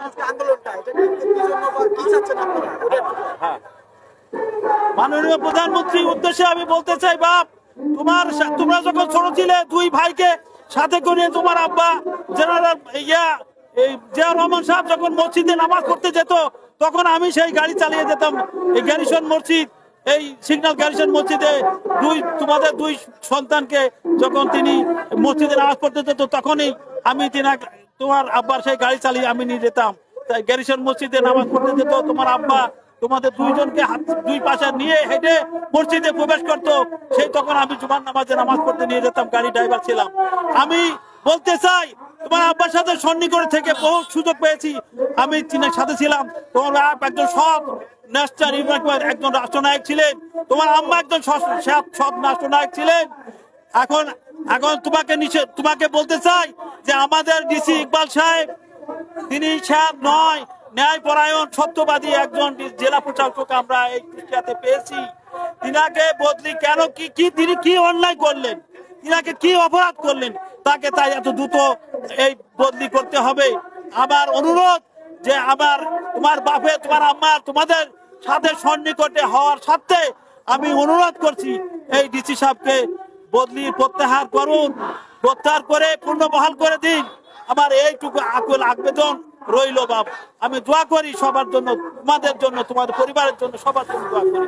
আজকে আন্দোলনটা এটা কি জন্য বা কি চাচ্ছেন আপনারা ওটা একটু বলেন। হ্যাঁ, মাননীয় প্রধানমন্ত্রীর উদ্দেশ্যে আমি বলতে চাই, বাপ, তোমরা যখন ছোট ছিলে দুই ভাইকে সাথে করে তোমার আব্বা জেনারেল এই জিয়া রহমান সাহেব যখন মসজিদে নামাজ পড়তে যেত, তখন আমি সেই গাড়ি চালিয়ে যেতাম এই গ্যারিসন মসজিদ, এই সিগন্যাল গ্যারিসন মসজিদে তোমাদের দুই সন্তানকে যখন তিনি মসজিদে নামাজ পড়তে যেত, তখনই আমি তোমার আব্বার সেই গাড়ি চালিয়ে আমি নিয়ে যেতাম। তাই গ্যারিসন মসজিদে নামাজ পড়তে যেত তোমার আব্বা, তোমাদের দুইজনকে দুই পাশে নিয়ে হেঁটে মসজিদে প্রবেশ করতো, সেই তখন আমি জুমার নামাজে নামাজ পড়তে নিয়ে যেতাম, গাড়ি ড্রাইভার ছিলাম। আমি বলতে চাই, তোমার আব্বার সাথে সন্নিকট থেকে বহু সুযোগ পেয়েছি, আমি চীনের সাথে ছিলাম। তোমার বাপ একজন সৎ একজন রাষ্ট্রনায়ক ছিলেন, তোমার আম্মা একজন সৎ রাষ্ট্রনায়ক ছিলেন। এখন এখন তোমাকে বলতে চাই যে আমাদের ডিসি ইকবাল সাহেব, তিনি সাহেব নয়, ন্যায়পরায়ণ সত্যবাদী একজন জেলা প্রশাসক আমরা এই কুষ্টিয়াতে পেয়েছি। তিনাকে বদলি কেন, তিনি কি অন্যায় করলেন, তিনাকে কি অপরাধ করলেন, তাকে তাই এত দ্রুত এই বদলি করতে হবে। আমার অনুরোধ যে তোমার বাপে, তোমার আম্মা, তোমাদের সাথে সন্নিকটে হওয়ার সাথে আমি অনুরোধ করছি এই ডিসি সাহেবকে বদলি প্রত্যাহার করুন, প্রত্যাহার করে পূর্ণবহাল করে দিন। আমার এইটুকু আকুল আবেদন রইল বাপ। আমি দোয়া করি সবার জন্য, তোমাদের জন্য, তোমাদের পরিবারের জন্য, সবার জন্য দোয়া করি।